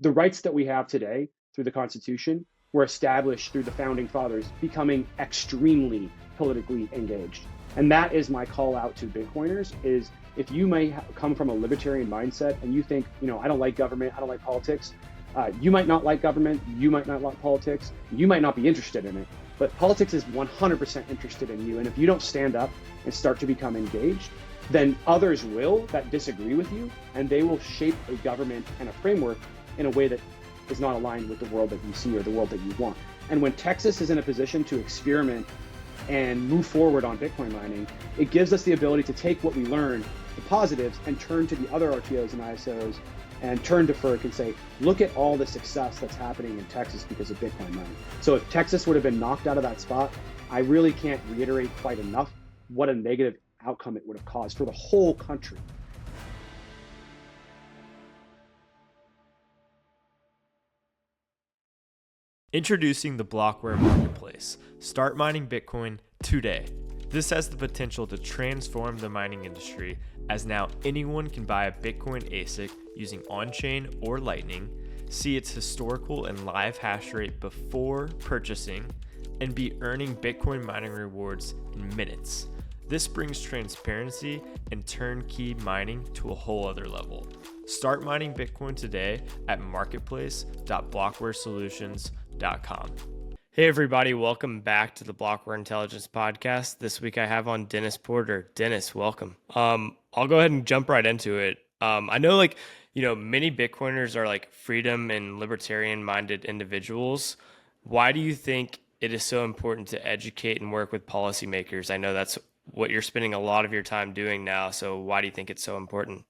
the rights that we have today through the Constitution were established through the founding fathers becoming extremely politically engaged. And that is my call out to Bitcoiners is if you may come from a libertarian mindset and you think, I don't like government, I don't like politics, you might not like government, you might not like politics, you might not be interested in it, but politics is 100% interested in you. And if you don't stand up and start to become engaged, then others will that disagree with you, and they will shape a government and a framework in a way that is not aligned with the world that you see or the world that you want. And when Texas is in a position to experiment and move forward on Bitcoin mining, it gives us the ability to take what we learn, the positives, and turn to the other RTOs and ISOs and turn to FERC and say, look at all the success that's happening in Texas because of Bitcoin mining. So if Texas would have been knocked out of that spot, I really can't reiterate quite enough what a negative outcome it would have caused for the whole country. Introducing the Blockware Marketplace. Start mining Bitcoin today. This has the potential to transform the mining industry, as now anyone can buy a Bitcoin ASIC using on-chain or Lightning, see its historical and live hash rate before purchasing, and be earning Bitcoin mining rewards in minutes. This brings transparency and turnkey mining to a whole other level. Start mining Bitcoin today at marketplace.blockwaresolutions.com. Hey everybody, welcome back to the Blockware Intelligence Podcast. This week I have on Dennis Porter. Dennis, welcome. I'll go ahead and jump right into it. I know many Bitcoiners are like freedom and libertarian minded individuals. Why do you think it is so important to educate and work with policymakers? I know that's what you're spending a lot of your time doing now. So why do you think it's so important?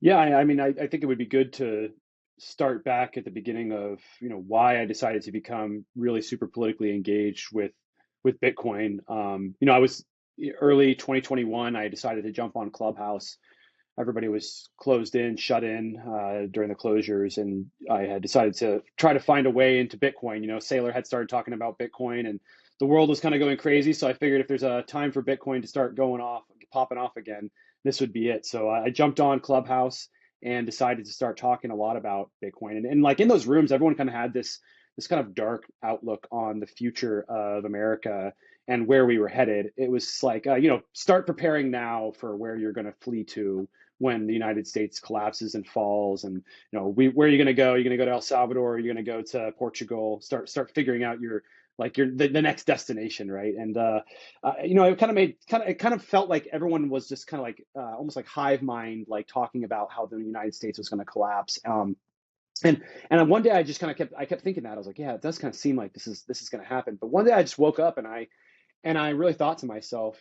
Yeah, I think it would be good to start back at the beginning of, why I decided to become really super politically engaged with Bitcoin. I was early 2021, I decided to jump on Clubhouse. Everybody was closed in, shut in during the closures, and I had decided to try to find a way into Bitcoin. Saylor had started talking about Bitcoin, and the world was kind of going crazy. So I figured if there's a time for Bitcoin to start popping off again, this would be it. So I jumped on Clubhouse and decided to start talking a lot about Bitcoin. And like in those rooms, everyone kind of had this kind of dark outlook on the future of America and where we were headed. It was like, start preparing now for where you're going to flee to when the United States collapses and falls. And, where are you going to go? You're going to go to El Salvador, you're going to go to Portugal, start figuring out the next destination, right? And it kind of felt like everyone was just kind of like almost like hive mind, like talking about how the United States was going to collapse. And one day I just kind of kept thinking that. I was like, yeah, it does kind of seem like this is going to happen. But one day I just woke up and I really thought to myself,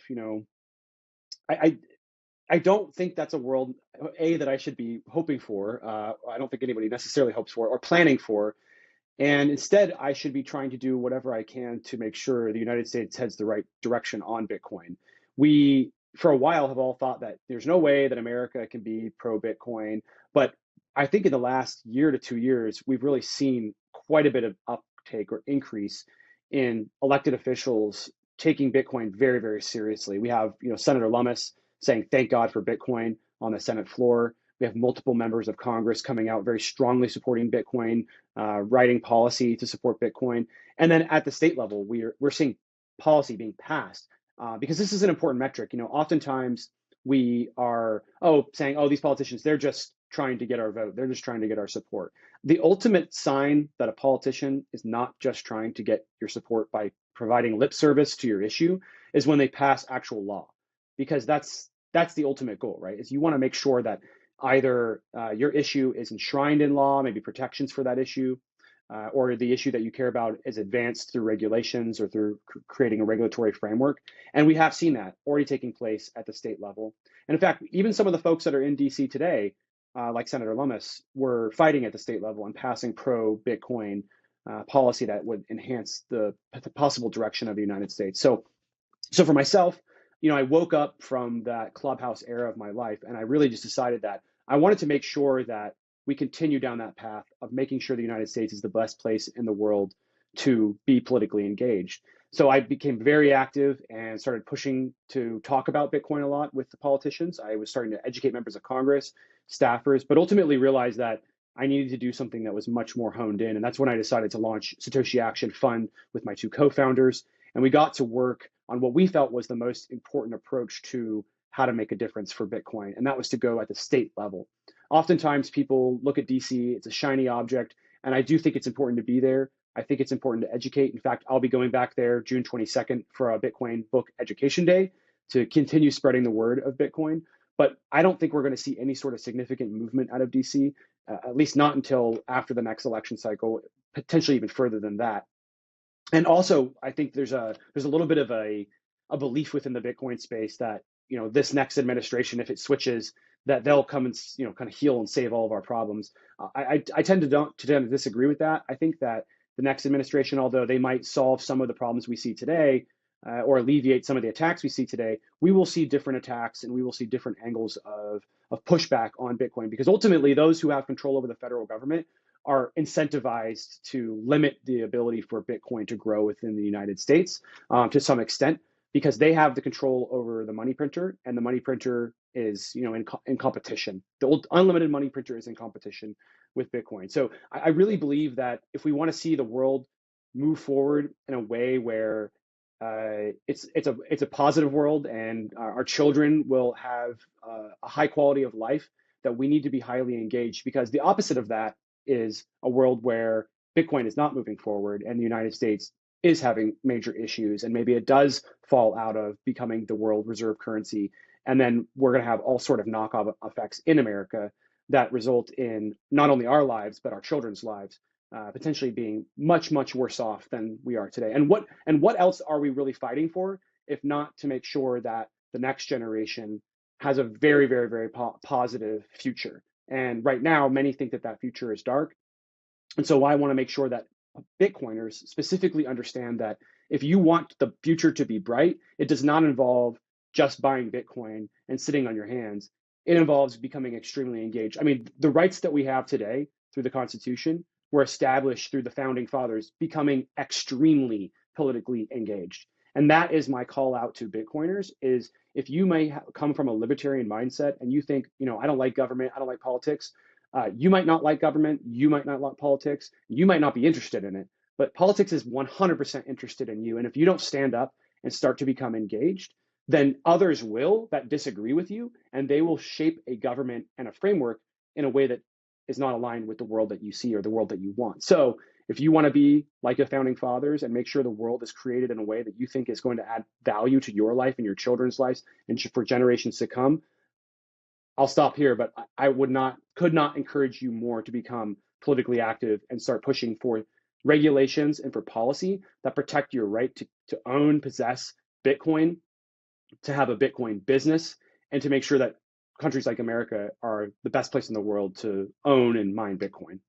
I don't think that's a world that I should be hoping for. I don't think anybody necessarily hopes for or planning for. And instead, I should be trying to do whatever I can to make sure the United States heads the right direction on Bitcoin. We, for a while, have all thought that there's no way that America can be pro-Bitcoin. But I think in the last year to 2 years, we've really seen quite a bit of uptake or increase in elected officials taking Bitcoin very, very seriously. We have, Senator Lummis saying, thank God for Bitcoin on the Senate floor. We have multiple members of Congress coming out very strongly supporting Bitcoin, writing policy to support Bitcoin. And then at the state level, we're seeing policy being passed because this is an important metric. Oftentimes we are saying, these politicians, they're just trying to get our vote. They're just trying to get our support. The ultimate sign that a politician is not just trying to get your support by providing lip service to your issue is when they pass actual law, because that's the ultimate goal, right? Is you want to make sure that either your issue is enshrined in law, maybe protections for that issue, or the issue that you care about is advanced through regulations or through creating a regulatory framework. And we have seen that already taking place at the state level. And in fact, even some of the folks that are in DC today, like Senator Lummis, were fighting at the state level and passing pro-Bitcoin policy that would enhance the possible direction of the United States. So for myself, I woke up from that Clubhouse era of my life, and I really just decided that I wanted to make sure that we continue down that path of making sure the United States is the best place in the world to be politically engaged. So I became very active and started pushing to talk about Bitcoin a lot with the politicians. I was starting to educate members of Congress, staffers, but ultimately realized that I needed to do something that was much more honed in. And that's when I decided to launch Satoshi Action Fund with my two co-founders. And we got to work on what we felt was the most important approach to how to make a difference for Bitcoin. And that was to go at the state level. Oftentimes people look at DC, it's a shiny object. And I do think it's important to be there. I think it's important to educate. In fact, I'll be going back there June 22nd for a Bitcoin book education day to continue spreading the word of Bitcoin. But I don't think we're going to see any sort of significant movement out of DC, at least not until after the next election cycle, potentially even further than that. And also, I think there's a little bit of a belief within the Bitcoin space that this next administration, if it switches, that they'll come and kind of heal and save all of our problems. I tend to disagree with that. I think that the next administration, although they might solve some of the problems we see today, or alleviate some of the attacks we see today, we will see different attacks and we will see different angles of pushback on Bitcoin, because ultimately those who have control over the federal government are incentivized to limit the ability for Bitcoin to grow within the United States to some extent, because they have the control over the money printer, and the money printer is in competition. The old unlimited money printer is in competition with Bitcoin. So I really believe that if we want to see the world move forward in a way where it's a positive world, and our children will have a high quality of life, that we need to be highly engaged, because the opposite of that is a world where Bitcoin is not moving forward and the United States is having major issues, and maybe it does fall out of becoming the world reserve currency, and then we're going to have all sort of knock-on effects in America that result in not only our lives but our children's lives potentially being much, much worse off than we are today. And what else are we really fighting for, if not to make sure that the next generation has a very, very, very positive future? And right now, many think that that future is dark. And so I want to make sure that Bitcoiners specifically understand that if you want the future to be bright, it does not involve just buying Bitcoin and sitting on your hands. It involves becoming extremely engaged. I mean, the rights that we have today through the Constitution were established through the founding fathers becoming extremely politically engaged. And that is my call out to Bitcoiners, is if you may come from a libertarian mindset and you think, I don't like government, I don't like politics, you might not like government, you might not like politics, you might not be interested in it, but politics is 100% interested in you. And if you don't stand up and start to become engaged, then others will that disagree with you, and they will shape a government and a framework in a way that is not aligned with the world that you see or the world that you want. So if you want to be like the founding fathers and make sure the world is created in a way that you think is going to add value to your life and your children's lives and for generations to come, I'll stop here, but I could not encourage you more to become politically active and start pushing for regulations and for policy that protect your right to own, possess Bitcoin, to have a Bitcoin business, and to make sure that countries like America are the best place in the world to own and mine Bitcoin.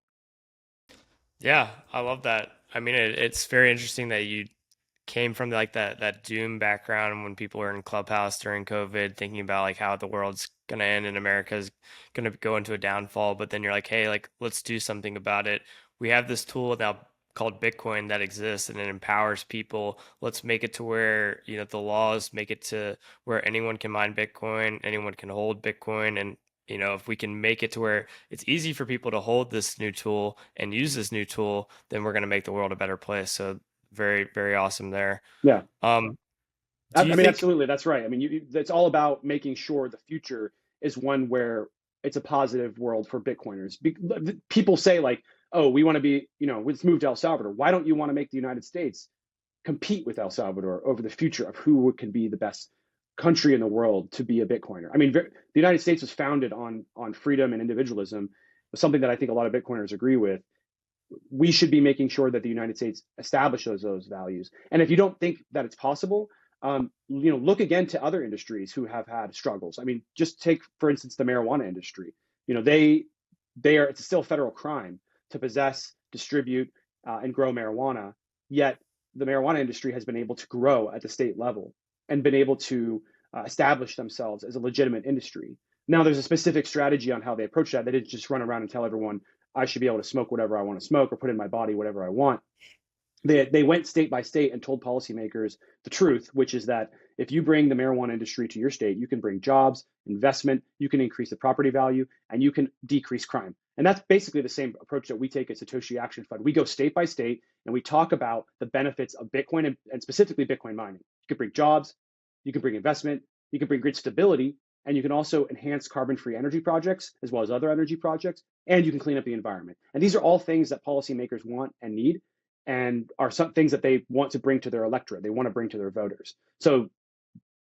Yeah, I love that. I mean, it's very interesting that you came from like that doom background when people were in Clubhouse during COVID, thinking about like how the world's gonna end and America's gonna go into a downfall. But then you're like, hey, like let's do something about it. We have this tool now called Bitcoin that exists and it empowers people. Let's make it to where, the laws make it to where anyone can mine Bitcoin, anyone can hold Bitcoin. And, if we can make it to where it's easy for people to hold this new tool and use this new tool, then we're going to make the world a better place. So very, very awesome there. Yeah. Do you I mean, think, absolutely, that's right. I mean, it's all about making sure the future is one where it's a positive world for Bitcoiners. People say like, oh, we want to be, let's move to El Salvador. Why don't you want to make the United States compete with El Salvador over the future of who can be the best country in the world to be a Bitcoiner? I mean, the United States was founded on freedom and individualism, something that I think a lot of Bitcoiners agree with. We should be making sure that the United States establishes those values. And if you don't think that it's possible, look again to other industries who have had struggles. I mean, just take, for instance, the marijuana industry. It's still a federal crime to possess, distribute, and grow marijuana. Yet the marijuana industry has been able to grow at the state level and been able to establish themselves as a legitimate industry. Now, there's a specific strategy on how they approach that. They didn't just run around and tell everyone I should be able to smoke whatever I want to smoke or put in my body whatever I want. They went state by state and told policymakers the truth, which is that if you bring the marijuana industry to your state, you can bring jobs, investment, you can increase the property value, and you can decrease crime. And that's basically the same approach that we take at Satoshi Action Fund. We go state by state and we talk about the benefits of Bitcoin and specifically Bitcoin mining. You can bring jobs, you can bring investment, you can bring grid stability, and you can also enhance carbon-free energy projects as well as other energy projects, and you can clean up the environment. And these are all things that policymakers want and need, and are some things that they want to bring to their electorate. They want to bring to their voters. So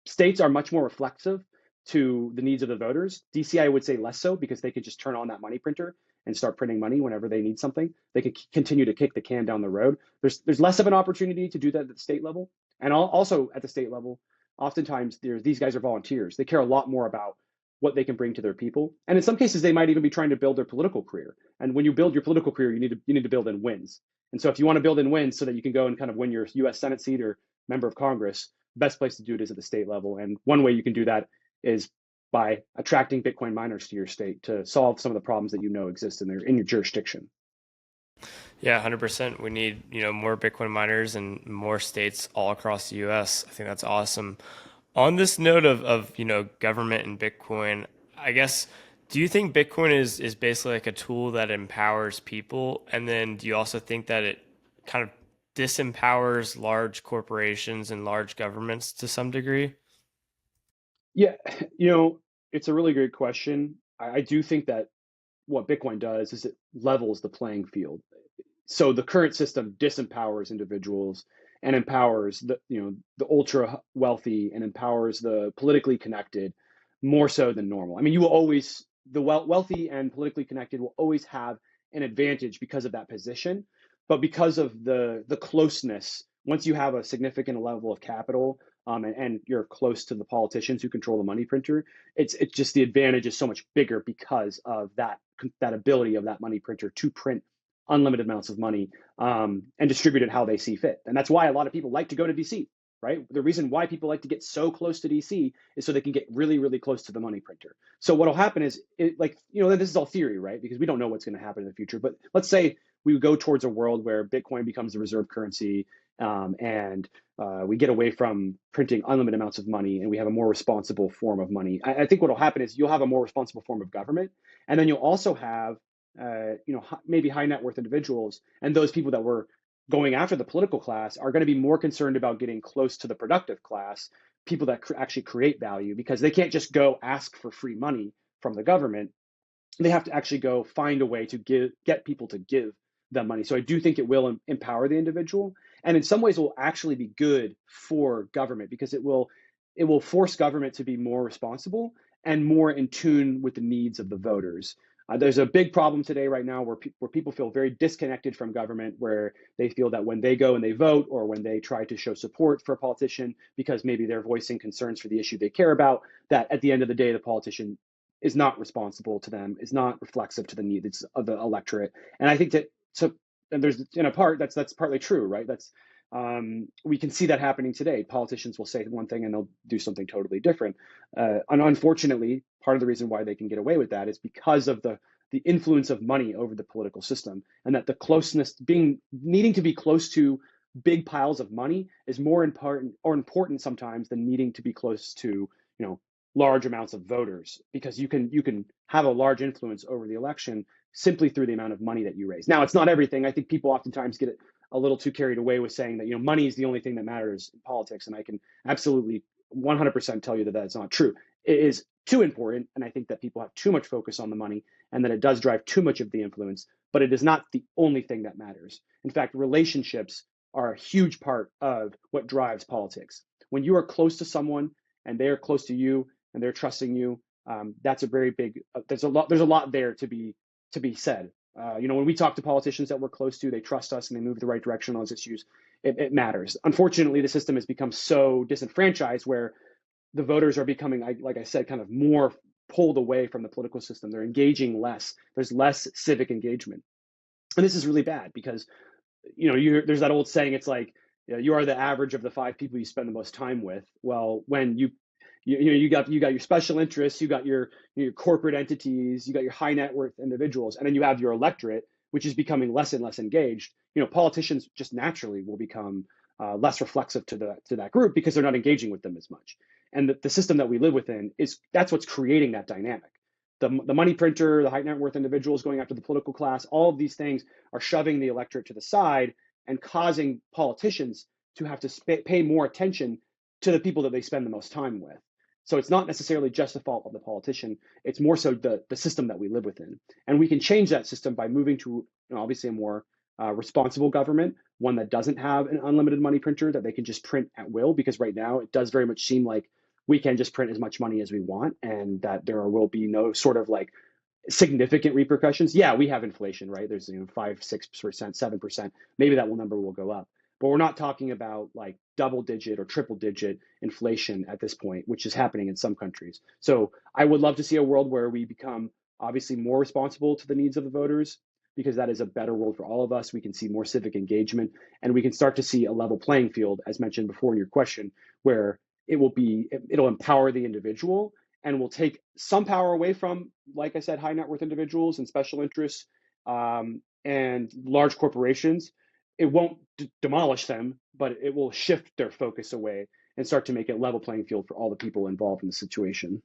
states are much more reflexive to the needs of the voters. DC, I would say less so, because they could just turn on that money printer and start printing money whenever they need something. They could continue to kick the can down the road. There's less of an opportunity to do that at the state level. And also at the state level, oftentimes these guys are volunteers. They care a lot more about what they can bring to their people. And in some cases, they might even be trying to build their political career. And when you build your political career, you need to build in wins. And so if you want to build in wins so that you can go and kind of win your US Senate seat or member of Congress, the best place to do it is at the state level. And one way you can do that is by attracting Bitcoin miners to your state to solve some of the problems that exist in your jurisdiction. Yeah, 100%. We need, more Bitcoin miners and more states all across the US. I think that's awesome. On this note of government and Bitcoin, I guess, do you think Bitcoin is basically like a tool that empowers people? And then do you also think that it kind of disempowers large corporations and large governments to some degree? Yeah, it's a really great question. I do think that what Bitcoin does is it levels the playing field. So the current system disempowers individuals and empowers the ultra wealthy and empowers the politically connected more so than normal. I mean, the wealthy and politically connected will always have an advantage because of that position, but because of the closeness, once you have a significant level of capital, and you're close to the politicians who control the money printer, it's just the advantage is so much bigger because of that ability of that money printer to print unlimited amounts of money, and distribute it how they see fit. And that's why a lot of people like to go to DC, right? The reason why people like to get so close to DC is so they can get really, really close to the money printer. So what'll happen is, this is all theory, right? Because we don't know what's going to happen in the future. But let's say we go towards a world where Bitcoin becomes the reserve currency, and we get away from printing unlimited amounts of money, and we have a more responsible form of money. I think what will happen is you'll have a more responsible form of government, and then you'll also have maybe high net worth individuals, and those people that were going after the political class are going to be more concerned about getting close to the productive class, people that actually create value, because they can't just go ask for free money from the government. They have to actually go find a way to get people to give them money. So I do think it will empower the individual, and in some ways it will actually be good for government, because it will force government to be more responsible and more in tune with the needs of the voters. There's a big problem today right now where people feel very disconnected from government, where they feel that when they go and they vote, or when they try to show support for a politician because maybe they're voicing concerns for the issue they care about, that at the end of the day, the politician is not responsible to them, is not reflexive to the needs of the electorate. And I think that, and there's in a part that's partly true, right? We can see that happening today. Politicians will say one thing and they'll do something totally different. And unfortunately, part of the reason why they can get away with that is because of the influence of money over the political system, and that the closeness, needing to be close to big piles of money, is more important sometimes than needing to be close to large amounts of voters, because you can have a large influence over the election simply through the amount of money that you raise. Now, it's not everything. I think people oftentimes get a little too carried away with saying that money is the only thing that matters in politics, and I can absolutely 100% tell you that that's not true. It is too important, and I think that people have too much focus on the money, and that it does drive too much of the influence, but it is not the only thing that matters. In fact, relationships are a huge part of what drives politics. When you are close to someone and they are close to you and they're trusting you, that's a very big, there's a lot there to be said. When we talk to politicians that we're close to, they trust us and they move the right direction on those issues. It matters. Unfortunately, the system has become so disenfranchised, where the voters are becoming, like I said, kind of more pulled away from the political system. They're engaging less. There's less civic engagement. And this is really bad, because there's that old saying, it's like, you are the average of the 5 people you spend the most time with. Well, when you got your special interests, you got your corporate entities, you got your high net worth individuals, and then you have your electorate, which is becoming less and less engaged. Politicians just naturally will become less reflexive to that group, because they're not engaging with them as much. And the system that we live within that's what's creating that dynamic. the money printer, the high net worth individuals going after the political class, all of these things are shoving the electorate to the side and causing politicians to have to pay more attention to the people that they spend the most time with. So it's not necessarily just the fault of the politician. It's more so the system that we live within. And we can change that system by moving to, obviously, a more responsible government, one that doesn't have an unlimited money printer that they can just print at will, because right now it does very much seem like we can just print as much money as we want and that there will be no sort of like significant repercussions. Yeah, we have inflation, right? There's 5, 6%, 7%. Maybe that number will go up. But we're not talking about like double digit or triple digit inflation at this point, which is happening in some countries. So I would love to see a world where we become obviously more responsible to the needs of the voters, because that is a better world for all of us. We can see more civic engagement, and we can start to see a level playing field, as mentioned before in your question, where it'll empower the individual and will take some power away from, like I said, high net worth individuals and special interests, and large corporations. It won't demolish them, but it will shift their focus away and start to make it level playing field for all the people involved in the situation.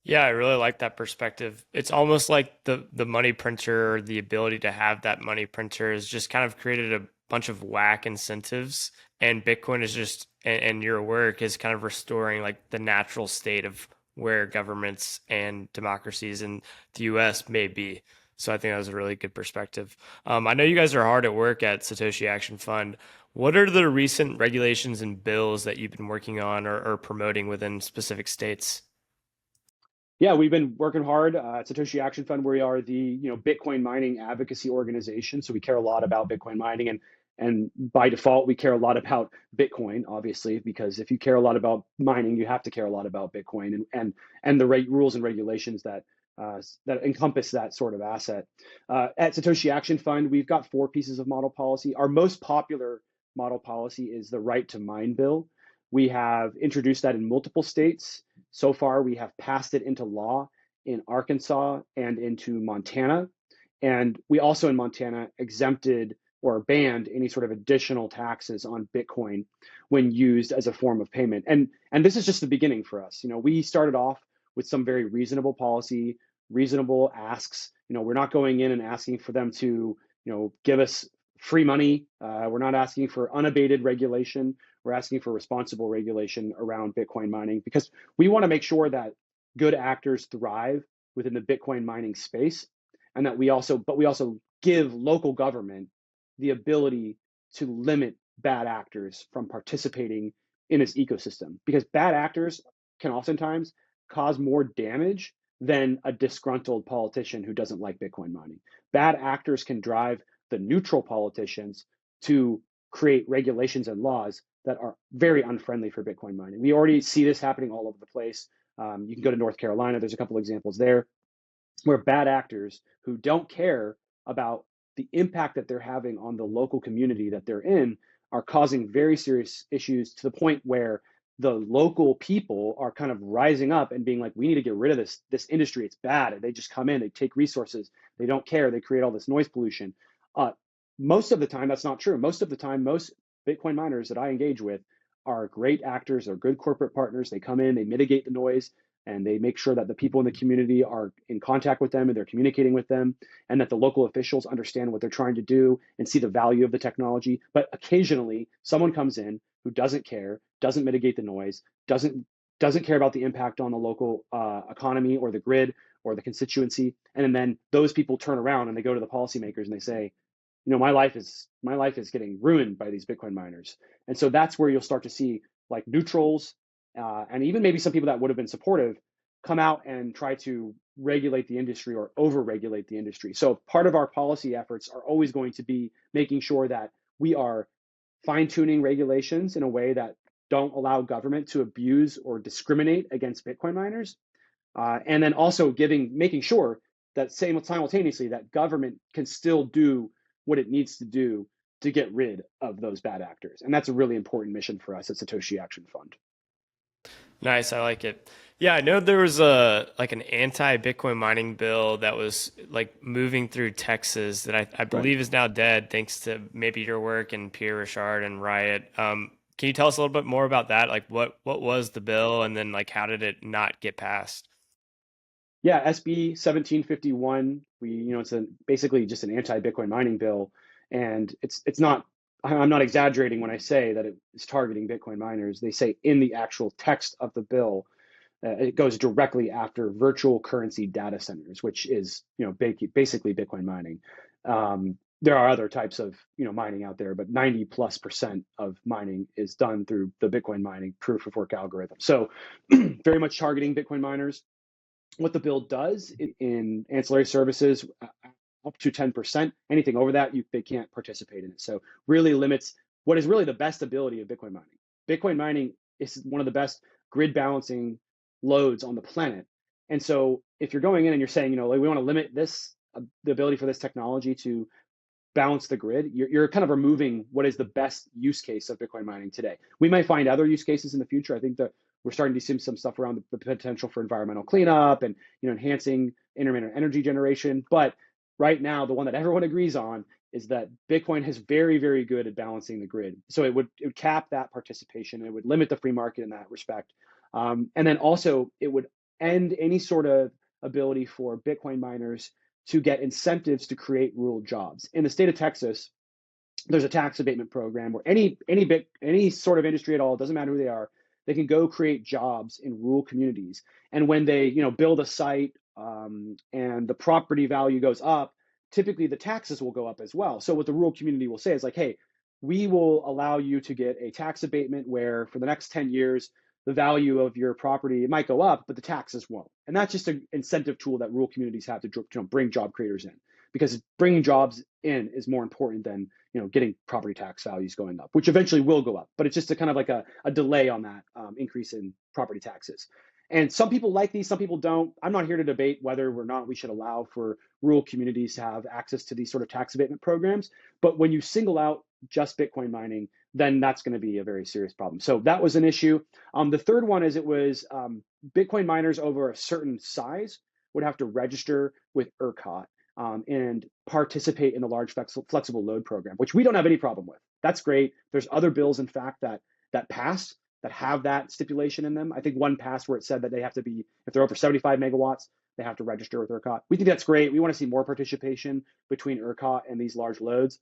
Yeah, I really like that perspective. It's almost like the money printer, or the ability to have that money printer, has just kind of created a bunch of whack incentives, and Bitcoin is just and your work is kind of restoring like the natural state of where governments and democracies in the US may be. So I think that was a really good perspective. I know you guys are hard at work at Satoshi Action Fund. What are the recent regulations and bills that you've been working on or promoting within specific states? Yeah, we've been working hard at Satoshi Action Fund. We are the Bitcoin mining advocacy organization, so we care a lot about Bitcoin mining, and by default, we care a lot about Bitcoin, obviously, because if you care a lot about mining, you have to care a lot about Bitcoin and the rules and regulations that encompass that sort of asset. At Satoshi Action Fund, we've got 4 pieces of model policy. Our most popular model policy is the right to mine bill. We have introduced that in multiple states. So far, we have passed it into law in Arkansas and into Montana. And we also in Montana exempted or banned any sort of additional taxes on Bitcoin when used as a form of payment. And this is just the beginning for us. We started off with some very reasonable policy, reasonable asks. We're not going in and asking for them to, give us free money. We're not asking for unabated regulation. We're asking for responsible regulation around Bitcoin mining, because we want to make sure that good actors thrive within the Bitcoin mining space, and that we also give local government the ability to limit bad actors from participating in its ecosystem, because bad actors can oftentimes cause more damage than a disgruntled politician who doesn't like Bitcoin mining. Bad actors can drive the neutral politicians to create regulations and laws that are very unfriendly for Bitcoin mining. We already see this happening all over the place. You can go to North Carolina. There's a couple examples there where bad actors who don't care about the impact that they're having on the local community that they're in are causing very serious issues, to the point where the local people are kind of rising up and being like, we need to get rid of this industry. It's bad. They just come in, they take resources, they don't care, they create all this noise pollution. Most of the time, that's not true. Most of the time, most Bitcoin miners that I engage with are great actors, are good corporate partners. They come in, they mitigate the noise, and they make sure that the people in the community are in contact with them and they're communicating with them, and that the local officials understand what they're trying to do and see the value of the technology. But occasionally, someone comes in who doesn't care, doesn't mitigate the noise, doesn't care about the impact on the local economy or the grid or the constituency, and then those people turn around and they go to the policymakers and they say, my life is getting ruined by these Bitcoin miners. And so that's where you'll start to see like neutrals, and even maybe some people that would have been supportive come out and try to regulate the industry or over-regulate the industry. So part of our policy efforts are always going to be making sure that we are fine-tuning regulations in a way that don't allow government to abuse or discriminate against Bitcoin miners, and then also making sure that simultaneously that government can still do what it needs to do to get rid of those bad actors. And that's a really important mission for us at Satoshi Action Fund. Nice, I like it. Yeah, I know there was an anti-Bitcoin mining bill that was like moving through Texas that I Right. believe is now dead, thanks to maybe your work and Pierre Richard and Riot. Can you tell us a little bit more about that? Like what was the bill, and then like how did it not get passed? Yeah, SB 1751. It's basically just an anti-Bitcoin mining bill, and it's not. I'm not exaggerating when I say that it's targeting Bitcoin miners. They say in the actual text of the bill, it goes directly after virtual currency data centers, which is basically Bitcoin mining. There are other types of mining out there, but 90+% of mining is done through the Bitcoin mining proof of work algorithm. So very much targeting Bitcoin miners. What the bill does in ancillary services, up to 10%, anything over that, they can't participate in it. So really limits what is really the best ability of Bitcoin mining. Bitcoin mining is one of the best grid balancing loads on the planet. And so if you're going in and you're saying, we want to limit this, the ability for this technology to balance the grid, you're kind of removing what is the best use case of Bitcoin mining today. We might find other use cases in the future. I think that we're starting to see some stuff around the potential for environmental cleanup and enhancing intermittent energy generation. But right now, the one that everyone agrees on is that Bitcoin is very, very good at balancing the grid. So it would cap that participation. It would limit the free market in that respect. And then also it would end any sort of ability for Bitcoin miners to get incentives to create rural jobs. In the state of Texas, there's a tax abatement program where any sort of industry at all, doesn't matter who they are, they can go create jobs in rural communities. And when they build a site and the property value goes up, typically the taxes will go up as well. So what the rural community will say is like, hey, we will allow you to get a tax abatement where for the next 10 years, the value of your property, it might go up, but the taxes won't. And that's just an incentive tool that rural communities have to bring job creators in, because bringing jobs in is more important than getting property tax values going up, which eventually will go up. But it's just a kind of like a delay on that increase in property taxes. And some people like these, some people don't. I'm not here to debate whether or not we should allow for rural communities to have access to these sort of tax abatement programs. But when you single out just Bitcoin mining, then that's going to be a very serious problem. So that was an issue. The third one is it was Bitcoin miners over a certain size would have to register with ERCOT and participate in the large flexible load program, which we don't have any problem with. That's great. There's other bills, in fact, that passed that have that stipulation in them. I think one passed where it said that they have to be, if they're over 75 megawatts, they have to register with ERCOT. We think that's great. We want to see more participation between ERCOT and these large loads,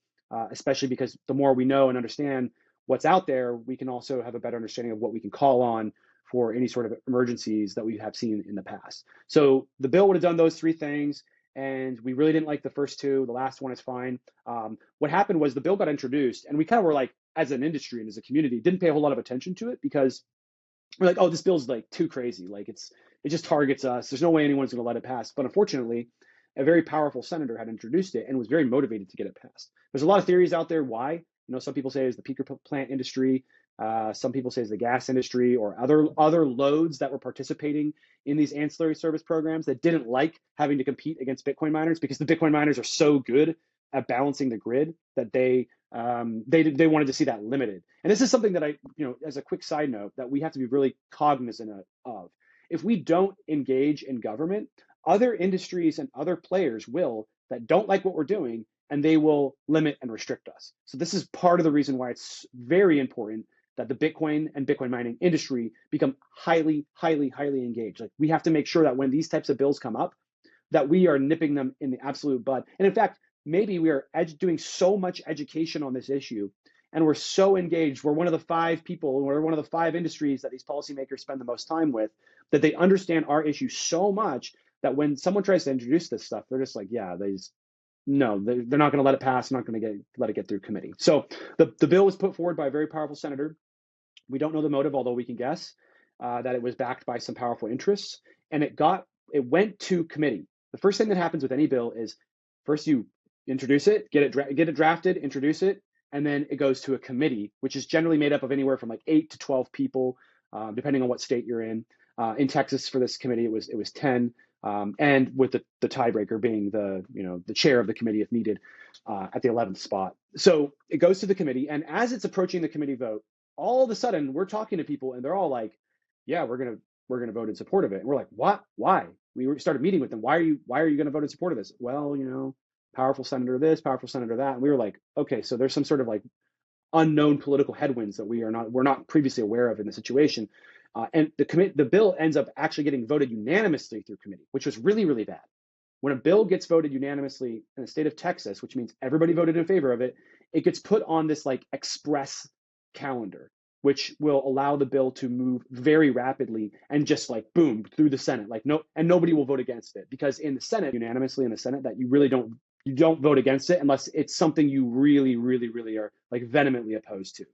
especially because the more we know and understand what's out there, we can also have a better understanding of what we can call on for any sort of emergencies that we have seen in the past. So the bill would have done those three things, and we really didn't like the first two. The last one is fine. What happened was the bill got introduced, and we kind of were like, as an industry and as a community, didn't pay a whole lot of attention to it because we're like, oh, this bill's like too crazy. Like it just targets us. There's no way anyone's going to let it pass. But unfortunately, a very powerful senator had introduced it and was very motivated to get it passed. There's a lot of theories out there why. Some people say it's the peaker plant industry. Some people say it's the gas industry or other loads that were participating in these ancillary service programs that didn't like having to compete against Bitcoin miners because the Bitcoin miners are so good at balancing the grid that they wanted to see that limited. And this is something that as a quick side note, that we have to be really cognizant of. If we don't engage in government, other industries and other players will that don't like what we're doing, and they will limit and restrict us. So this is part of the reason why it's very important that the Bitcoin and Bitcoin mining industry become highly, highly, highly engaged. Like we have to make sure that when these types of bills come up, that we are nipping them in the absolute bud. And in fact, maybe we are doing so much education on this issue, and we're so engaged. We're one of the 5 people, we're one of the 5 industries that these policymakers spend the most time with, that they understand our issue so much that when someone tries to introduce this stuff, they're just like, yeah, they're not going to let it pass. They're not going to let it get through committee. So the bill was put forward by a very powerful senator. We don't know the motive, although we can guess that it was backed by some powerful interests. And it went to committee. The first thing that happens with any bill is first you introduce it, get it drafted, introduce it, and then it goes to a committee, which is generally made up of anywhere from like 8 to 12 people, depending on what state you're in. In Texas, for this committee, it was 10. And with the tiebreaker being the chair of the committee if needed at the 11th spot. So it goes to the committee, and as it's approaching the committee vote, all of a sudden we're talking to people and they're all like, yeah, we're gonna vote in support of it. And we're like, what? Why? We started meeting with them. Why are you gonna vote in support of this? Well, powerful senator this, powerful senator that. And we were like, okay, so there's some sort of like unknown political headwinds that we're not previously aware of in the situation. And the bill ends up actually getting voted unanimously through committee, which was really, really bad. When a bill gets voted unanimously in the state of Texas, which means everybody voted in favor of it, it gets put on this like express calendar, which will allow the bill to move very rapidly and just like boom through the Senate. Like no, and nobody will vote against it, because in the Senate, unanimously in the Senate, that you don't vote against it unless it's something you really, really, really are like vehemently opposed to.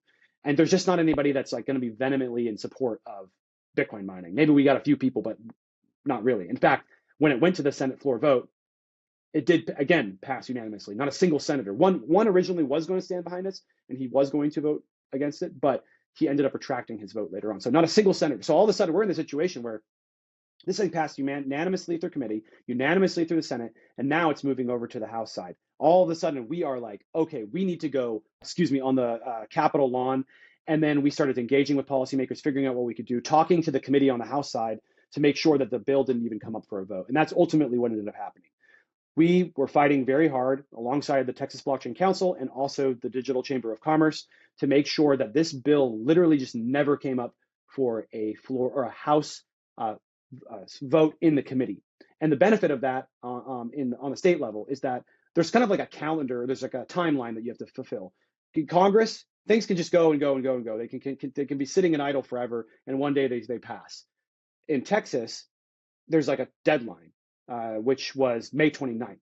And there's just not anybody that's like going to be vehemently in support of Bitcoin mining. Maybe we got a few people, but not really. In fact, when it went to the Senate floor vote, it did again pass unanimously. Not a single senator. One originally was going to stand behind us, and he was going to vote against it, but he ended up retracting his vote later on. So not a single senator. So all of a sudden, we're in the situation where this thing passed unanimously through committee, unanimously through the Senate, and now it's moving over to the House side. All of a sudden, we are like, okay, we need to go, on the Capitol lawn. And then we started engaging with policymakers, figuring out what we could do, talking to the committee on the House side to make sure that the bill didn't even come up for a vote. And that's ultimately what ended up happening. We were fighting very hard alongside the Texas Blockchain Council and also the Digital Chamber of Commerce to make sure that this bill literally just never came up for a floor or a House vote in the committee. And the benefit of that on the state level is that there's kind of like a calendar, there's like a timeline that you have to fulfill. In Congress, things can just go and go and go and go. They can be sitting in idle forever, and one day they pass. In Texas, there's like a deadline, which was May 29th.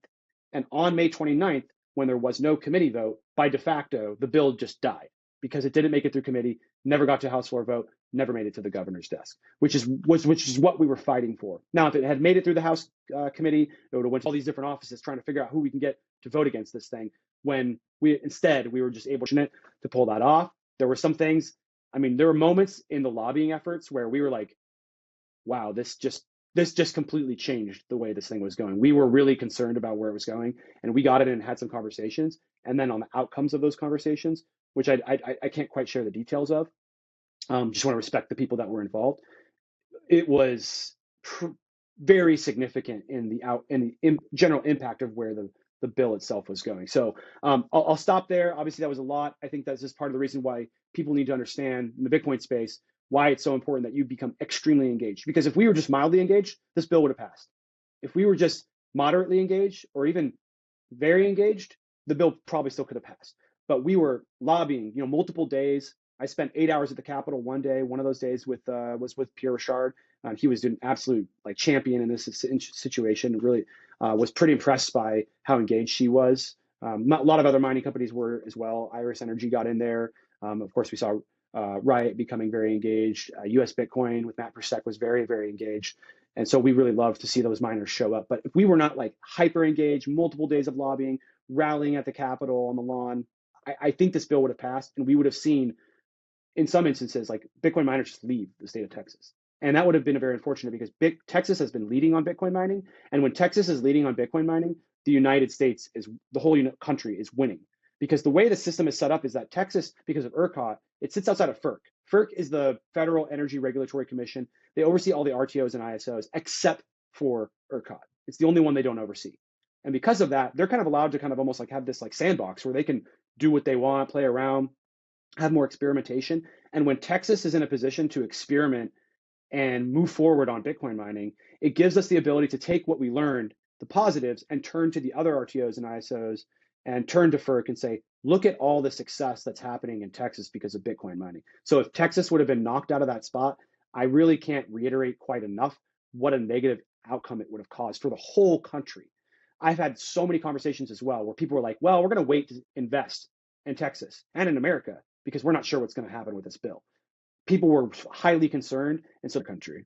And on May 29th, when there was no committee vote, by de facto, the bill just died because it didn't make it through committee, never got to House floor vote, never made it to the governor's desk, which is what we were fighting for. Now, if it had made it through the House committee, it would have went to all these different offices trying to figure out who we can get to vote against this thing. When we were just able to pull that off. There were some things. I mean, there were moments in the lobbying efforts where we were like, wow, this just completely changed the way this thing was going. We were really concerned about where it was going, and we got it and had some conversations. And then on the outcomes of those conversations, which I can't quite share the details of, just want to respect the people that were involved. It was very significant in the general impact of where the bill itself was going. So I'll stop there. Obviously, that was a lot. I think that's just part of the reason why people need to understand in the Bitcoin space why it's so important that you become extremely engaged. Because if we were just mildly engaged, this bill would have passed. If we were just moderately engaged or even very engaged, the bill probably still could have passed. But we were lobbying, multiple days. I spent 8 hours at the Capitol one day. One of those days was with Pierre Richard. He was an absolute champion in this situation. Really was pretty impressed by how engaged she was. A lot of other mining companies were as well. Iris Energy got in there. Of course, we saw Riot becoming very engaged. US Bitcoin with Matt Persek was very, very engaged. And so we really love to see those miners show up. But if we were not hyper engaged, multiple days of lobbying, rallying at the Capitol on the lawn, I think this bill would have passed, and we would have seen, in some instances, Bitcoin miners just leave the state of Texas. And that would have been very unfortunate because Texas has been leading on Bitcoin mining. And when Texas is leading on Bitcoin mining, the United States the whole country is winning. Because the way the system is set up is that Texas, because of ERCOT, it sits outside of FERC. FERC is the Federal Energy Regulatory Commission. They oversee all the RTOs and ISOs except for ERCOT. It's the only one they don't oversee. And because of that, they're kind of allowed to kind of almost have this sandbox where they can do what they want, play around, have more experimentation. And when Texas is in a position to experiment and move forward on Bitcoin mining, it gives us the ability to take what we learned, the positives, and turn to the other RTOs and ISOs and turn to FERC and say, look at all the success that's happening in Texas because of Bitcoin mining. So if Texas would have been knocked out of that spot, I really can't reiterate quite enough what a negative outcome it would have caused for the whole country. I've had so many conversations as well where people were like, well, we're going to wait to invest in Texas and in America because we're not sure what's going to happen with this bill. People were highly concerned, and so the country.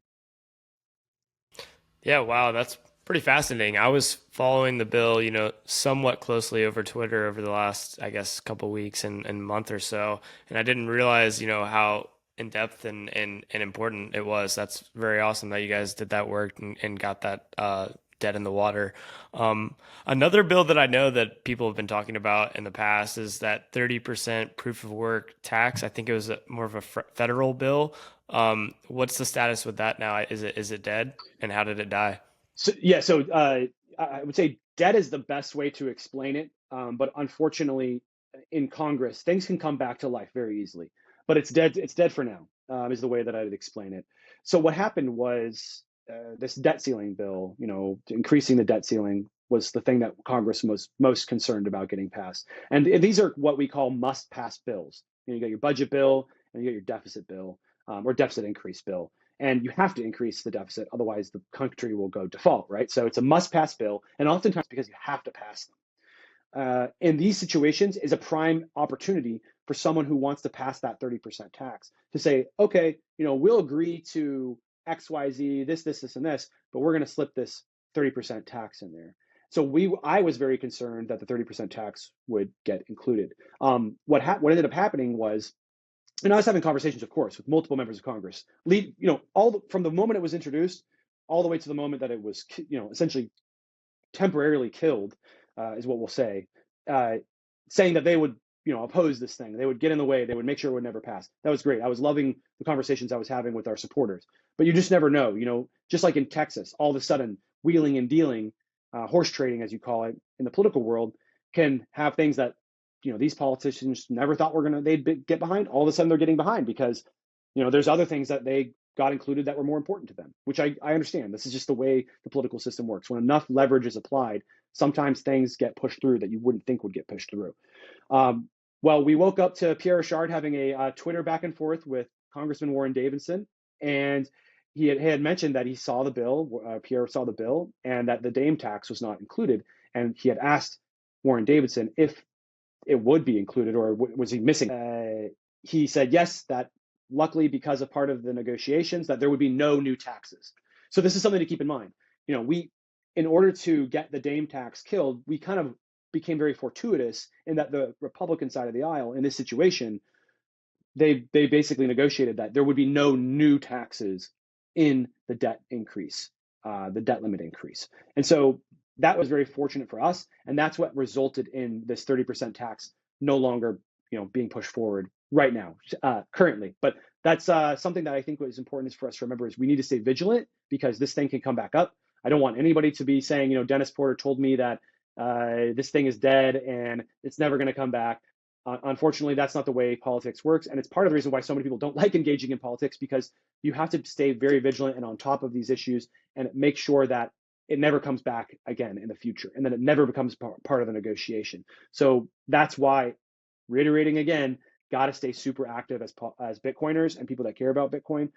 Yeah, wow, that's pretty fascinating. I was following the bill, somewhat closely over Twitter over the last, I guess, couple of weeks and month or so, and I didn't realize, how in depth and important it was. That's very awesome that you guys did that work and got that dead in the water. Another bill that I know that people have been talking about in the past is that 30% proof of work tax. I think it was more of a federal bill. What's the status with that now? Is it dead, and how did it die? So I would say dead is the best way to explain it. But unfortunately, in Congress, things can come back to life very easily. But it's dead. It's dead for now. is the way that I'd explain it. So what happened was this debt ceiling bill, increasing the debt ceiling was the thing that Congress was most concerned about getting passed. And these are what we call must-pass bills. You got your budget bill and you got your deficit bill, or deficit increase bill. And you have to increase the deficit, otherwise the country will go default, right? So it's a must-pass bill, and oftentimes because you have to pass them. In these situations is a prime opportunity for someone who wants to pass that 30% tax to say, okay, we'll agree to X, Y, Z, this, and this, but we're going to slip this 30% tax in there. So I was very concerned that the 30% tax would get included. What ended up happening was, and I was having conversations, of course, with multiple members of Congress, from the moment it was introduced, all the way to the moment that it was, essentially temporarily killed, is what we'll say, saying that they would, oppose this thing. They would get in the way. They would make sure it would never pass. That was great. I was loving the conversations I was having with our supporters. But you just never know, just like in Texas, all of a sudden, wheeling and dealing, horse trading, as you call it, in the political world, can have things that, these politicians never thought they'd get behind. All of a sudden, they're getting behind because, there's other things that they got included that were more important to them, which I understand. This is just the way the political system works. When enough leverage is applied, sometimes things get pushed through that you wouldn't think would get pushed through. Well, we woke up to Pierre Richard having a Twitter back and forth with Congressman Warren Davidson, and he had mentioned that he saw the bill, Pierre saw the bill, and that the Dame tax was not included. And he had asked Warren Davidson if it would be included or was he missing. He said yes, that luckily because of part of the negotiations that there would be no new taxes. So this is something to keep in mind. In order to get the Dame tax killed, we kind of became very fortuitous in that the Republican side of the aisle in this situation, they basically negotiated that there would be no new taxes in the debt increase, the debt limit increase. And so that was very fortunate for us. And that's what resulted in this 30% tax no longer, being pushed forward right now, currently. But that's something that I think was important is for us to remember is we need to stay vigilant because this thing can come back up. I don't want anybody to be saying, Dennis Porter told me that this thing is dead and it's never going to come back. Unfortunately, that's not the way politics works. And it's part of the reason why so many people don't like engaging in politics, because you have to stay very vigilant and on top of these issues and make sure that it never comes back again in the future and then it never becomes part of the negotiation. So that's why, reiterating again, got to stay super active as Bitcoiners and people that care about Bitcoin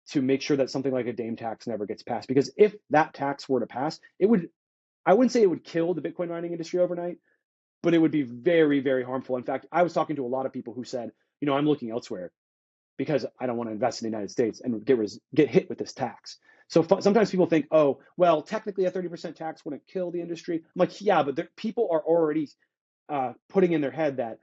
to make sure that something like a Dame tax never gets passed. Because if that tax were to pass, I wouldn't say it would kill the Bitcoin mining industry overnight, but it would be very, very harmful. In fact, I was talking to a lot of people who said, I'm looking elsewhere because I don't want to invest in the United States and get hit with this tax. So sometimes people think, oh, well, technically a 30% tax wouldn't kill the industry. I'm like, yeah, but people are already putting in their head that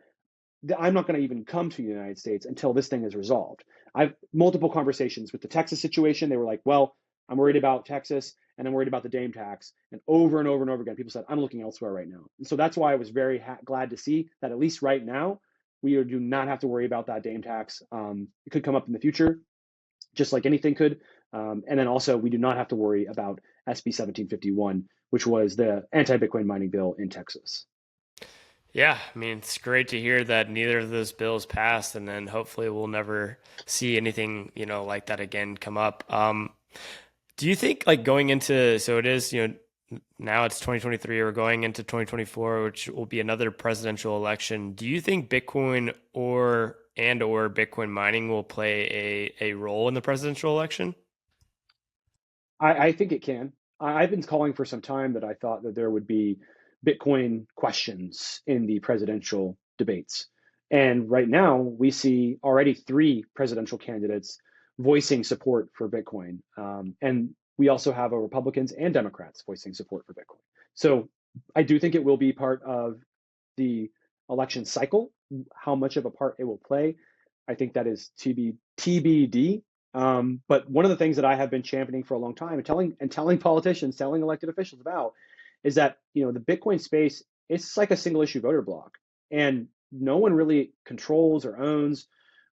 I'm not going to even come to the United States until this thing is resolved. I've multiple conversations with the Texas situation. They were like, well, I'm worried about Texas and I'm worried about the Dame tax. And over and over and over again, people said, I'm looking elsewhere right now. And so that's why I was very glad to see that at least right now, we do not have to worry about that Dame tax. It could come up in the future, just like anything could. And then also, we do not have to worry about SB 1751, which was the anti-Bitcoin mining bill in Texas. Yeah, I mean, it's great to hear that neither of those bills passed, and then hopefully we'll never see anything, like that again come up. Do you think going into, so it is, now it's 2023, we're going into 2024, which will be another presidential election. Do you think Bitcoin or Bitcoin mining will play a role in the presidential election? I think it can. I've been calling for some time that I thought that there would be Bitcoin questions in the presidential debates. And right now, we see already 3 presidential candidates voicing support for Bitcoin. And we also have Republicans and Democrats voicing support for Bitcoin. So I do think it will be part of the election cycle. How much of a part it will play, I think that is TBD. But one of the things that I have been championing for a long time and telling politicians, telling elected officials about is that, the Bitcoin space, it's like a single issue voter block, and no one really controls or owns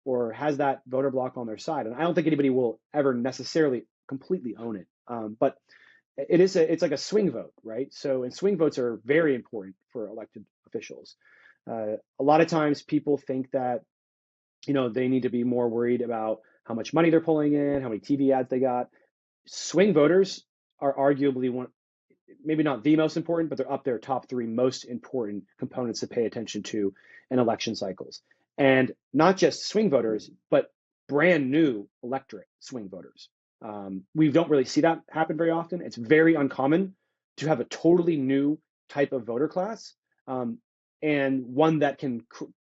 or has that voter block on their side. And I don't think anybody will ever necessarily completely own it. But it's like a swing vote, right? So, and swing votes are very important for elected officials. A lot of times people think that, they need to be more worried about how much money they're pulling in, how many TV ads they got. Swing voters are arguably one, maybe not the most important, but they're up there top three most important components to pay attention to in election cycles. And not just swing voters, but brand new electorate swing voters. We don't really see that happen very often. It's very uncommon to have a totally new type of voter class, and one that can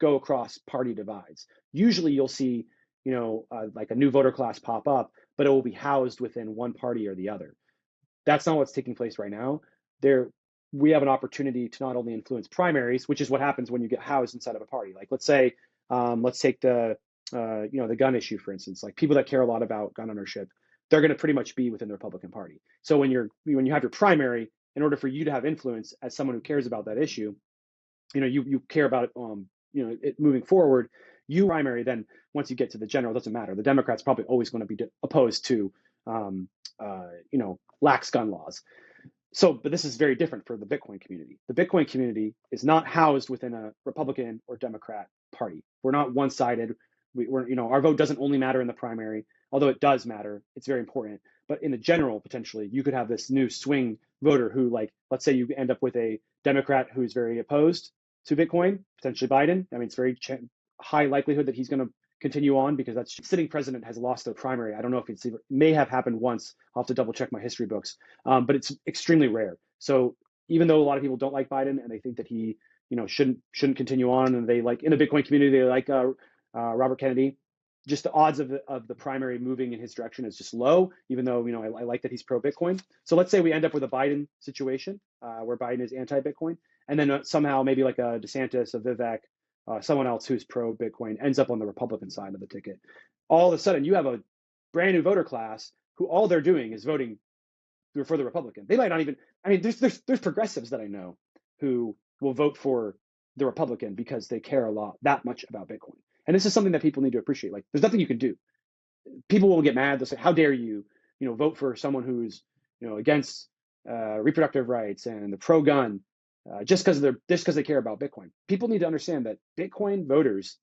go across party divides. Usually you'll see, like a new voter class pop up, but it will be housed within one party or the other. That's not what's taking place right now. We have an opportunity to not only influence primaries, which is what happens when you get housed inside of a party. Like, let's say, let's take the gun issue, for instance. Like, people that care a lot about gun ownership, they're going to pretty much be within the Republican Party. So when you have your primary, in order for you to have influence as someone who cares about that issue, you care about it, it moving forward. You primary, then once you get to the general, it doesn't matter. The Democrats probably always going to be opposed to lax gun laws. So, but this is very different for the Bitcoin community. The Bitcoin community is not housed within a Republican or Democrat party. We're not one-sided. Our vote doesn't only matter in the primary, although it does matter. It's very important. But in the general, potentially, you could have this new swing voter who, like, let's say you end up with a Democrat who's very opposed to Bitcoin, potentially Biden. I mean, it's very high likelihood that he's going to continue on, because that sitting president has lost their primary. I don't know if it may have happened once. I'll have to double check my history books, but it's extremely rare. So even though a lot of people don't like Biden and they think that he, shouldn't continue on, and they like, in the Bitcoin community, they like Robert Kennedy, just the odds of the primary moving in his direction is just low, even though, I like that he's pro Bitcoin. So let's say we end up with a Biden situation where Biden is anti-Bitcoin, and then somehow maybe like a DeSantis, a Vivek, someone else who's pro Bitcoin ends up on the Republican side of the ticket. All of a sudden, you have a brand new voter class who all they're doing is voting for the Republican. They might not even. I mean, there's progressives that I know who will vote for the Republican because they care that much about Bitcoin. And this is something that people need to appreciate. Like, there's nothing you can do. People will get mad. They'll say, "How dare you, vote for someone who's, against reproductive rights and the pro-gun." Just because they care about Bitcoin. People need to understand that Bitcoin voters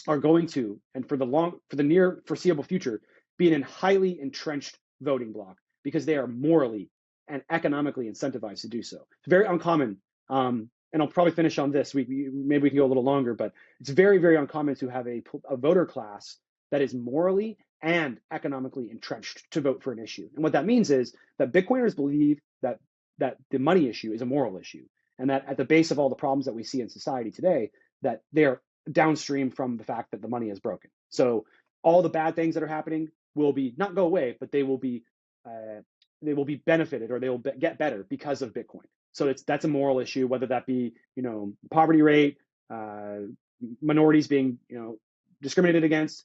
are going to, and for the near foreseeable future, be in a highly entrenched voting bloc, because they are morally and economically incentivized to do so. It's very uncommon, and I'll probably finish on this. Maybe we can go a little longer, but it's very, very uncommon to have a voter class that is morally and economically entrenched to vote for an issue. And what that means is that Bitcoiners believe that the money issue is a moral issue, and that at the base of all the problems that we see in society today, that they're downstream from the fact that the money is broken. So all the bad things that are happening will not go away, but they will be benefited, or they will get better because of Bitcoin. So that's a moral issue, whether that be, poverty rate, minorities being, discriminated against.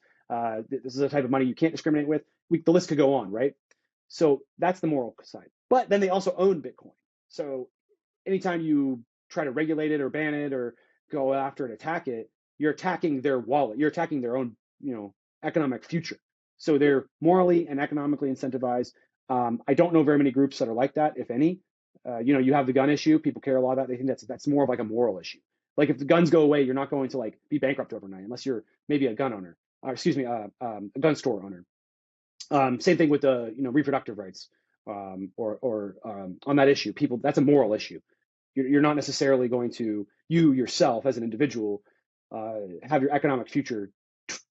This is a type of money you can't discriminate with. The list could go on, right? So that's the moral side. But then they also own Bitcoin. So anytime you try to regulate it or ban it or go after and attack it, you're attacking their wallet. You're attacking their own, economic future. So they're morally and economically incentivized. I don't know very many groups that are like that, if any. You have the gun issue. People care a lot about that. They think that's more of like a moral issue. Like, if the guns go away, you're not going to like be bankrupt overnight, unless you're maybe a gun owner, or a gun store owner. Same thing with the reproductive rights, or on that issue. That's a moral issue. You're not necessarily going to, you yourself as an individual, have your economic future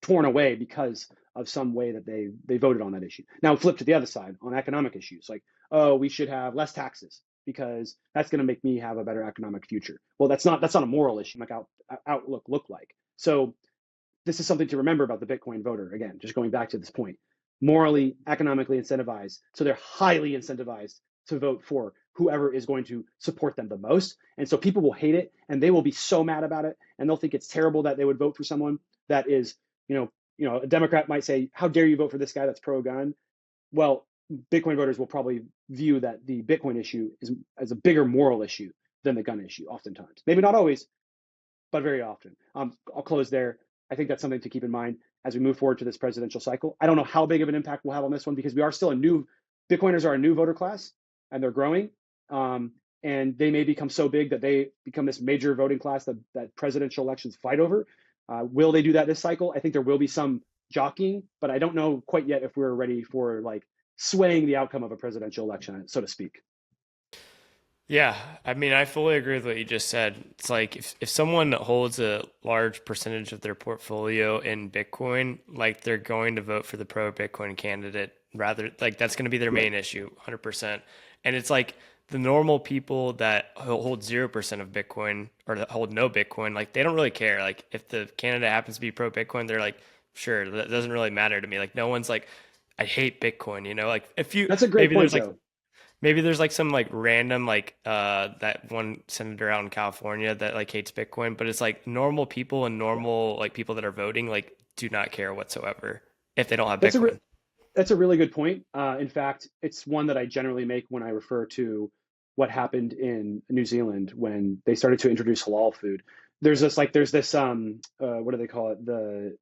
torn away because of some way that they voted on that issue. Now flip to the other side on economic issues, like, oh, we should have less taxes because that's going to make me have a better economic future. Well, that's not a moral issue. Like, outlook look like. So this is something to remember about the Bitcoin voter. Again, just going back to this point, morally, economically incentivized. So they're highly incentivized to vote for whoever is going to support them the most. And so people will hate it, and they will be so mad about it, and they'll think it's terrible that they would vote for someone that is, a Democrat might say, "How dare you vote for this guy that's pro-gun?" Well, Bitcoin voters will probably view that the Bitcoin issue as a bigger moral issue than the gun issue, oftentimes. Maybe not always, but very often. I'll close there. I think that's something to keep in mind as we move forward to this presidential cycle. I don't know how big of an impact we'll have on this one, because we are still Bitcoiners are a new voter class, and they're growing. And they may become so big that they become this major voting class that presidential elections fight over. Will they do that this cycle? I think there will be some jockeying, but I don't know quite yet if we're ready for like swaying the outcome of a presidential election, so to speak. Yeah, I mean, I fully agree with what you just said. It's like if someone holds a large percentage of their portfolio in Bitcoin, like they're going to vote for the pro Bitcoin candidate rather, like that's going to be their Right. main issue, 100%. And it's like the normal people that hold 0% of Bitcoin or that hold no Bitcoin, like they don't really care. Like if the candidate happens to be pro Bitcoin, they're like, sure, that doesn't really matter to me. Like no one's like, I hate Bitcoin, you know? Like if you That's a great maybe point, there's like Joe. maybe there's like some like random like that one senator out in California that like hates Bitcoin, but it's like normal people and Yeah. normal like people that are voting like do not care whatsoever if they don't have That's a Bitcoin. that's a really good point. In fact, it's one that I generally make when I refer to what happened in New Zealand when they started to introduce halal food. There's this what do they call it? The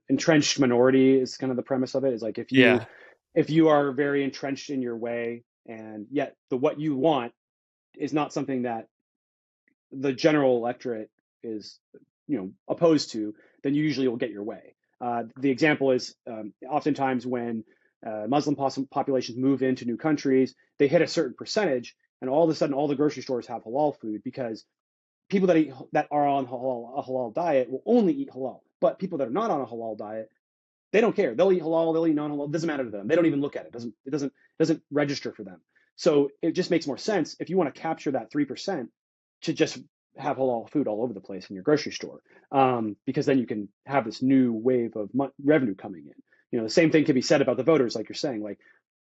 entrenched minority is kind of the premise of it. Is like Yeah. if you are very entrenched in your way and yet the what you want is not something that the general electorate is, opposed to, then you usually will get your way. The example is oftentimes when Muslim populations move into new countries, they hit a certain percentage, and all of a sudden, all the grocery stores have halal food because people that are on a halal diet will only eat halal. But people that are not on a halal diet, they don't care. They'll eat halal, they'll eat non-halal. It doesn't matter to them. They don't even look at it. It doesn't register for them. So it just makes more sense if you want to capture that 3% to just have halal food all over the place in your grocery store, because then you can have this new wave of revenue coming in. The same thing can be said about the voters, like you're saying. Like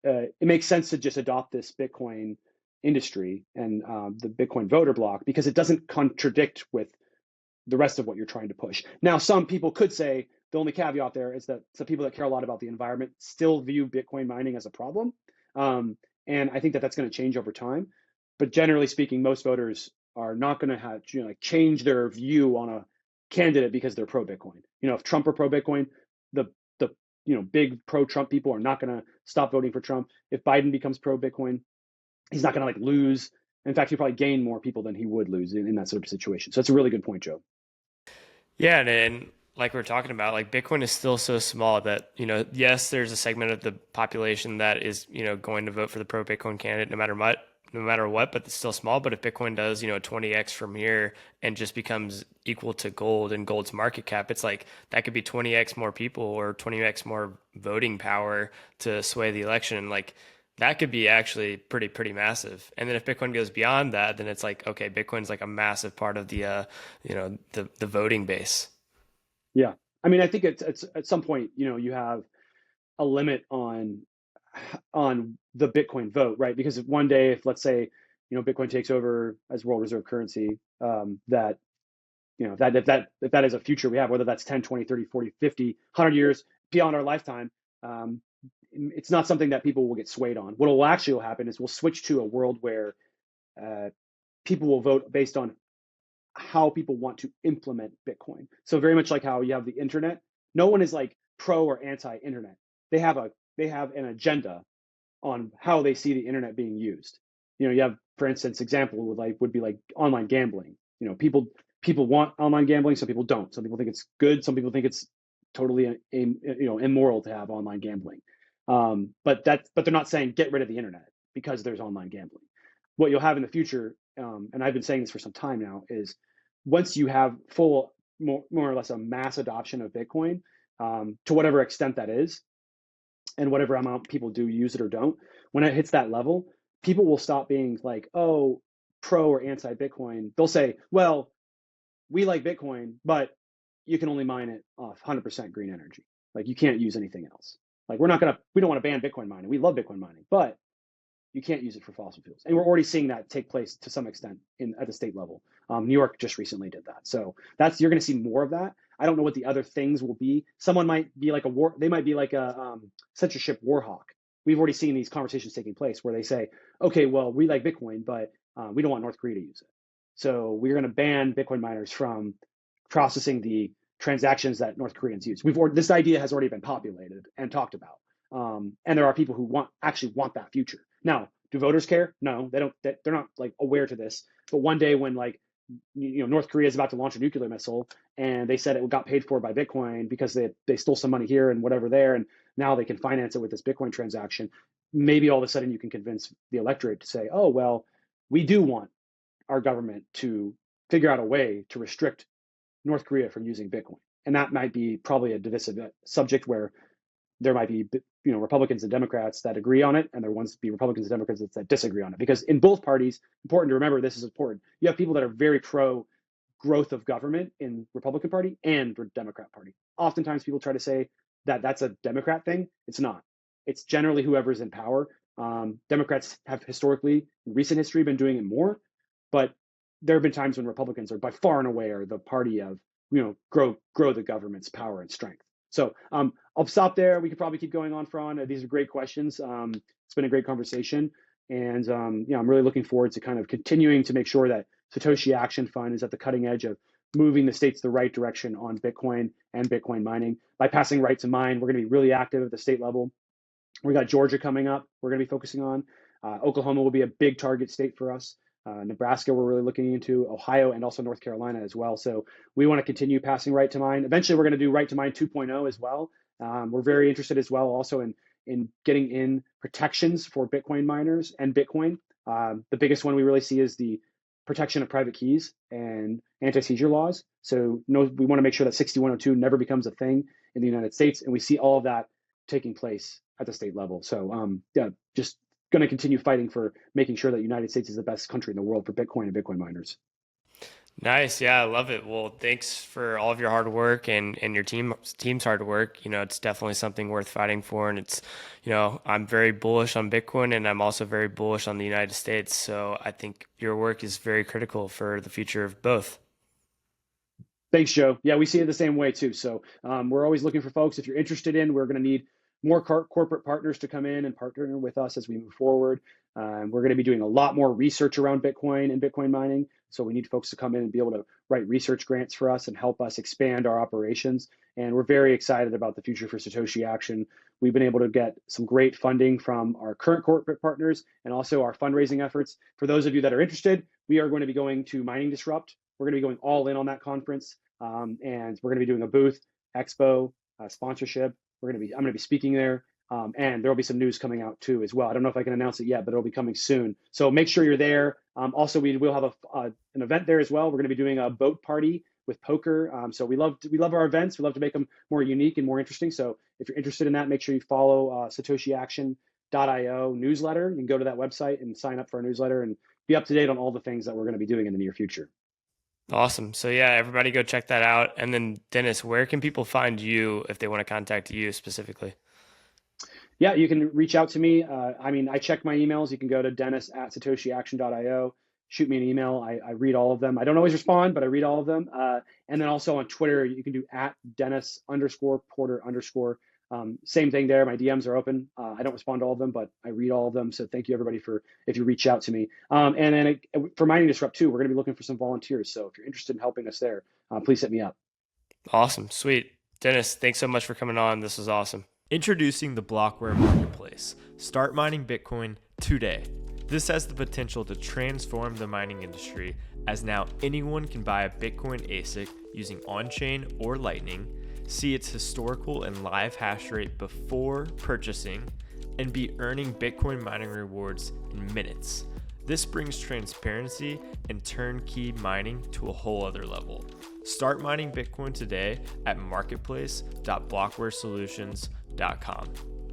it makes sense to just adopt this Bitcoin industry and the Bitcoin voter block because it doesn't contradict with the rest of what you're trying to push. Now, some people could say the only caveat there is that some people that care a lot about the environment still view Bitcoin mining as a problem. Um, and I think that that's going to change over time. But generally speaking, most voters are not going to have like change their view on a candidate because they're pro Bitcoin. If Trump are pro Bitcoin, the big pro Trump people are not going to stop voting for Trump. If Biden becomes pro Bitcoin, he's not going to like lose. In fact, he'll probably gain more people than he would lose in that sort of situation. So that's a really good point, Joe. Yeah, and like we're talking about, like Bitcoin is still so small that, yes, there's a segment of the population that is, going to vote for the pro Bitcoin candidate no matter what, but it's still small. But if Bitcoin does, 20x from here and just becomes equal to gold and gold's market cap, it's like that could be 20x more people or 20x more voting power to sway the election. Like that could be actually pretty massive. And then if Bitcoin goes beyond that, then it's like, okay, Bitcoin's like a massive part of the voting base. Yeah. I mean, I think it's at some point, you have a limit on the Bitcoin vote, right? Because if one day, if let's say, Bitcoin takes over as world reserve currency, that, if that is a future we have, whether that's 10, 20, 30, 40, 50, 100 years beyond our lifetime, um, it's not something that people will get swayed on. What will actually happen is we'll switch to a world where uh, people will vote based on how people want to implement Bitcoin. So very much like how you have the internet, no one is like pro or anti-internet. They have a they have an agenda on how they see the internet being used. You have, for instance, example would be like online gambling. People want online gambling, some people don't. Some people think it's good, some people think it's totally immoral to have online gambling. But they're not saying get rid of the internet because there's online gambling. What you'll have in the future, and I've been saying this for some time now, is once you have full, more or less a mass adoption of Bitcoin, to whatever extent that is, and whatever amount people do use it or don't, when it hits that level, people will stop being like, oh, pro or anti Bitcoin. They'll say, well, we like Bitcoin, but you can only mine it off 100% green energy. Like you can't use anything else. Like we don't want to ban Bitcoin mining. We love Bitcoin mining, but you can't use it for fossil fuels. And we're already seeing that take place to some extent at the state level. New York just recently did that. So you're going to see more of that. I don't know what the other things will be. Someone might be like they might be like a censorship war hawk. We've already seen these conversations taking place where they say, okay, well, we like Bitcoin, but we don't want North Korea to use it. So we're going to ban Bitcoin miners from processing the transactions that North Koreans use. This idea has already been populated and talked about. And there are people who actually want that future. Now, do voters care? No, they don't. They're not like aware to this. But one day when like North Korea is about to launch a nuclear missile, and they said it got paid for by Bitcoin because they stole some money here and whatever there, and now they can finance it with this Bitcoin transaction. Maybe all of a sudden you can convince the electorate to say, oh, well, we do want our government to figure out a way to restrict North Korea from using Bitcoin. And that might be probably a divisive subject where there might be Republicans and Democrats that agree on it, and there wants to be Republicans and Democrats that disagree on it. Because in both parties, important to remember, this is important. You have people that are very pro growth of government in Republican Party and Democrat Party. Oftentimes people try to say that that's a Democrat thing. It's not. It's generally whoever's in power. Democrats have historically, in recent history, been doing it more, but there have been times when Republicans are by far and away are the party of, grow the government's power and strength. So I'll stop there. We could probably keep going on, Fran. These are great questions. It's been a great conversation. And I'm really looking forward to kind of continuing to make sure that Satoshi Action Fund is at the cutting edge of moving the states the right direction on Bitcoin and Bitcoin mining. By passing right to mine, we're going to be really active at the state level. We got Georgia coming up. We're going to be focusing on. Oklahoma will be a big target state for us. Nebraska, we're really looking into, Ohio, and also North Carolina as well. So we want to continue passing right to mine. Eventually, we're going to do right to mine 2.0 as well. We're very interested as well also in getting in protections for Bitcoin miners and Bitcoin. The biggest one we really see is the protection of private keys and anti-seizure laws. So we want to make sure that 6102 never becomes a thing in the United States. And we see all of that taking place at the state level. So just going to continue fighting for making sure that the United States is the best country in the world for Bitcoin and Bitcoin miners. Nice. Yeah, I love it. Well, thanks for all of your hard work and your team's hard work. It's definitely something worth fighting for. And it's, I'm very bullish on Bitcoin, and I'm also very bullish on the United States. So I think your work is very critical for the future of both. Thanks, Joe. Yeah, we see it the same way too. So we're always looking for folks. If you're interested we're going to need more corporate partners to come in and partner with us as we move forward. We're going to be doing a lot more research around Bitcoin and Bitcoin mining. So we need folks to come in and be able to write research grants for us and help us expand our operations. And we're very excited about the future for Satoshi Action. We've been able to get some great funding from our current corporate partners and also our fundraising efforts. For those of you that are interested, we are going to be going to Mining Disrupt. We're going to be going all in on that conference. And we're going to be doing a booth, expo, sponsorship. I'm going to be speaking there, and there will be some news coming out too as well. I don't know if I can announce it yet, but it'll be coming soon. So make sure you're there. Also, we will have an event there as well. We're going to be doing a boat party with poker. So we love our events. We love to make them more unique and more interesting. So if you're interested in that, make sure you follow SatoshiAction.io newsletter. You can go to that website and sign up for our newsletter and be up to date on all the things that we're going to be doing in the near future. Awesome. So yeah, everybody go check that out. And then Dennis, where can people find you if they want to contact you specifically? Yeah, you can reach out to me. I check my emails. You can go to dennis@satoshiaction.io. Shoot me an email. I read all of them. I don't always respond, but I read all of them. And then also on Twitter, you can do @Dennis_Porter_. Same thing there. My DMs are open. I don't respond to all of them, but I read all of them. So thank you everybody if you reach out to me. And then for Mining Disrupt too, we're going to be looking for some volunteers. So if you're interested in helping us there, please hit me up. Awesome. Sweet. Dennis, thanks so much for coming on. This was awesome. Introducing the Blockware Marketplace. Start mining Bitcoin today. This has the potential to transform the mining industry, as now anyone can buy a Bitcoin ASIC using on-chain or Lightning, see its historical and live hash rate before purchasing, and be earning Bitcoin mining rewards in minutes. This brings transparency and turnkey mining to a whole other level. Start mining Bitcoin today at marketplace.blockwaresolutions.com.